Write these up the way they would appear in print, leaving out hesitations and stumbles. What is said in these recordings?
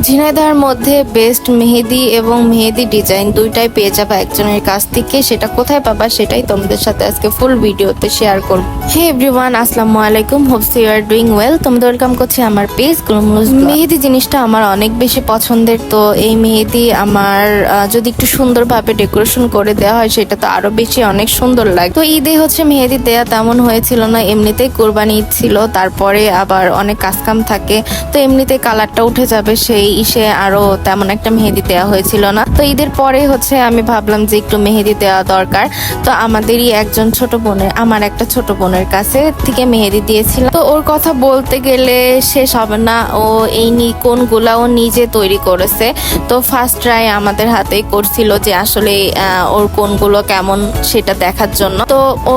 ঝিনাইদহের মধ্যে বেস্ট মেহেদি এবং মেহেদি ডিজাইন দুইটাই পেয়ে যাবে একজনের কাছ থেকে। সেটা কোথায় পাবা সেটাই তোমাদের সাথে আজকে ফুল ভিডিওতে শেয়ার করব। হে এভরিওয়ান, আসসালামু আলাইকুম, hopes you are doing well. তোমাদের ওয়েলকাম করছি আমার পেজ গুলমুলুজ। মেহেদি জিনিসটা আমার অনেক বেশি পছন্দের। তো এই মেহেদি আমার যদি একটু সুন্দরভাবে ডেকোরেশন করে দেওয়া হয় সেটা তো আরো বেশি অনেক সুন্দর লাগে। তো ঈদে মেহেদি দেয়া তেমন হয়েছিল না, এমনিতেই কোরবানি ঈদ ছিল, তারপরে আবার অনেক কাজকাম থাকে, তো এমনিতে কালারটা উঠে যাবে সেই ইসে আরো তেমন একটা মেহেদি দেওয়া হয়েছিল না। তো ঈদের পরে আমি ভাবলাম যে একটু মেহেদি দেওয়া দরকার। তো আমাদেরই একজন ছোট বোনের, আমার একটা ছোট বোনের কাছে থেকে মেহেদি দিয়েছিল। তো ওর কথা বলতে গেলে শেষ হবে না। ও এই কোনগুলা ও নিজে তৈরি করেছে। তো ফার্স্ট ট্রাই আমাদের হাতেই করছিল যে আসলে ওর কোনগুলো কেমন সেটা দেখার জন্য। তো ও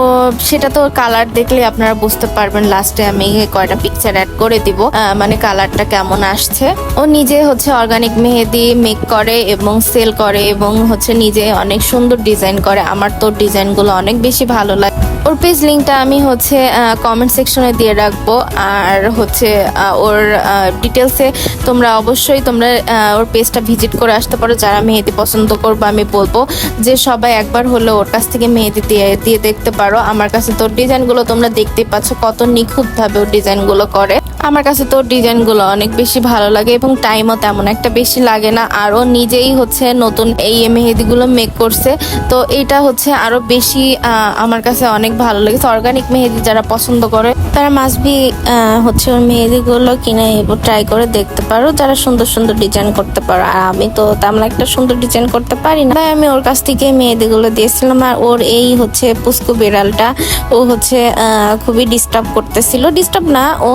সেটা তো কালার দেখলে আপনারা বুঝতে পারবেন। লাস্টে আমি কয়টা পিকচার অ্যাড করে দিব, মানে কালারটা কেমন আসছে। ও নিজে অর্গানিক মেহেদি মেক করে এবং সেল করে এবং নিজে অনেক সুন্দর ডিজাইন করে। আমার তো ডিজাইনগুলো অনেক বেশি ভালো লাগে। ওর পেজ লিঙ্কটা আমি কমেন্ট সেকশনে দিয়ে রাখবো। আর ওর ডিটেলসে তোমরা অবশ্যই ওর পেজটা ভিজিট করে আসতে পারো যারা মেহেদি পছন্দ করবে। আমি বলবো যে সবাই একবার হলে ওর কাছ থেকে মেহেদি দিয়ে দেখতে পারো। আমার কাছে তো ডিজাইনগুলো তোমরা দেখতে পাচ্ছ কত নিখুঁতভাবে ওর ডিজাইনগুলো করে। আমার কাছে তো ডিজাইনগুলো অনেক বেশি ভালো লাগে এবং টাইমও তেমন একটা বেশি লাগে না। আর ও নিজেই নতুন এই মেহেদিগুলো মেক করছে। তো এটা আরো বেশি আমার কাছে অনেক ভালো লেগেছে। অর্গানিক মেহেদি যারা পছন্দ করে তারা মাস্ট বি ওর মেহেদিগুলো কিনে ট্রাই করে দেখতে পারো, যারা সুন্দর সুন্দর ডিজাইন করতে পারো। আর আমি তো তেমন একটা সুন্দর ডিজাইন করতে পারি না, তাই আমি ওর কাছ থেকে মেহেদিগুলো দিয়েছিলাম। আর ওর এই পুস্কু বিড়ালটা ও খুবই ডিস্টার্ব করতেছিল। ডিস্টার্ব না, ও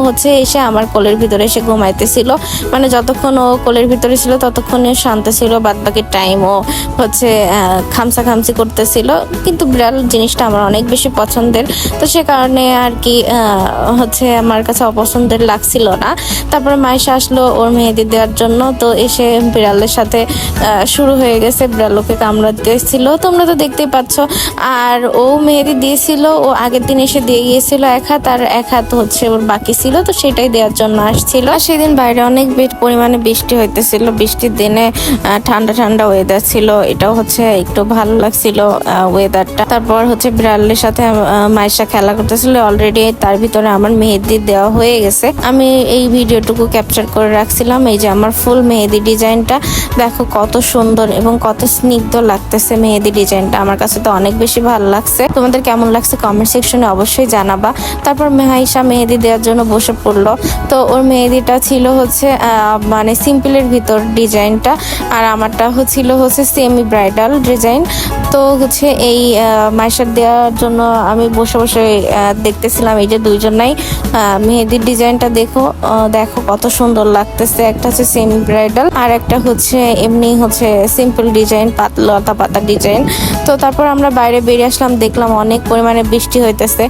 এসে আমার কোলের ভিতরে এসে ঘুমাইতেছিল। মানে যতক্ষণ ও কোলের ভিতরে ছিল ততক্ষণে শান্ত ছিল, বাদ বাকি টাইম ও খামসা খামসি করতেছিল। কিন্তু বিড়াল জিনিসটা আমার অনেক বেশি পছন্দের, তো সে কারণে আর কি আমার কাছে অপছন্দের লাগছিল না। তারপরে মাইশা আসলো ওর মেহেদি দেওয়ার জন্য। তো এসে বিড়ালের সাথে শুরু হয়ে গেছে, বিড়াল ওকে কামড়া দিয়েছিল, তোমরা তো দেখতেই পাচ্ছ। আর ও মেহেদি দিয়েছিল, ও আগের দিন এসে দিয়ে গিয়েছিল এক হাত, আর এক হাত ওর বাকি ছিল, তো সেটাই দেওয়ার জন্য আসছিল। আর সেদিন বাইরে অনেক পরিমাণে বৃষ্টি হইতেছিল। বৃষ্টির দিনে ঠান্ডা ঠান্ডা ওয়েদার ছিল, এটাও একটু ভালো লাগছিল ওয়েদারটা। তারপর বিড়ালের সাথে মাইশা খেলা করতেছিল। অলরেডি তার ভিতরে আমার মেহেদি দেওয়া হয়ে গেছে। আমি এই ভিডিওটুকু ক্যাপচার করে রাখছিলাম। এই যে আমার ফুল মেহেদি ডিজাইনটা দেখো কত সুন্দর এবং কত স্নিগ্ধ লাগতেছে মেহেদি ডিজাইনটা। আমার কাছে তো অনেক বেশি ভালো লাগছে। তোমাদের কেমন লাগছে কমেন্ট সেকশনে অবশ্যই জানাবা। তারপর মাইশা মেহেদি দেওয়ার জন্য বসে পড়লো। তো ওর মেহেদিটা ছিল মানে সিম্পলের ভিতর ডিজাইনটা, আর আমারটা ছিল সেমি ব্রাইডাল ডিজাইন। তো এই মাইশার দেওয়ার জন্য আমি বসে বসে দেখতেছিলাম। এই যে দুইজনাই মেহেদির ডিজাইনটা দেখো কত সুন্দর লাগতেছে। একটা সেমি ব্রাইডাল আর একটা এমনি সিম্পল ডিজাইন, পাতা ডিজাইন। তো তারপর আমরা বাইরে বেরিয়ে আসলাম, দেখলাম অনেক পরিমাণে বৃষ্টি হইতেছে,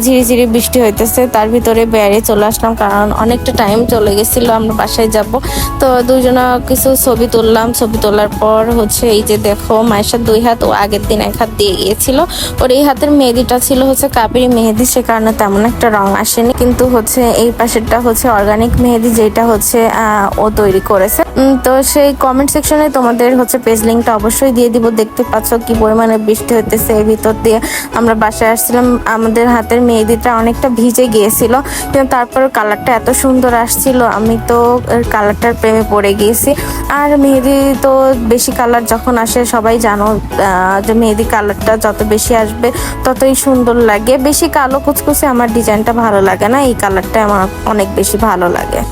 ঝিরিঝিরি বৃষ্টি হইতেছে। তার ভিতরে বাইরে চলে আসলাম কারণ অনেকটা টাইম চলে গেছিল, আমরা বাসায় যাব। তো দুইজনা কিছু ছবি তুললাম। ছবি তোলার পর এই যে দেখো মায়ের দুই হাত, ও আগের দিন এক হাত দিয়ে গিয়েছিল। ওর এই হাতের মেহেদিটা ছিল কাবেরি মেহেদি, সে কারণে তেমন একটা রং আসেনি। কিন্তু এই পাশেরটা অর্গানিক মেহেদি, যেটা ও তৈরি করেছে। তো সেই কমেন্ট সেকশনে তোমাদের পেজ লিঙ্কটা অবশ্যই দিয়ে দিব। দেখতে পাচ্ছ কি পরিমাণে বৃষ্টি হইতেছে। এর ভিতর দিয়ে আমরা বাসায় আসছিলাম, আমাদের হাতের মেহেদিটা অনেকটা ভিজে গিয়েছিল, কিন্তু তারপর কালারটা এত সুন্দর আসছিল, আমি তো কালারটার প্রেমে পড়ে গিয়েছি। আর মেহেদি তো বেশি কালার যখন আসে, সবাই জানো যে মেহেদি কালারটা যত বেশি আসবে ততই সুন্দর লাগে। বেশি কালো কুচকুচে আমার ডিজাইনটা ভালো লাগে না, এই কালারটা আমার অনেক বেশি ভালো লাগে।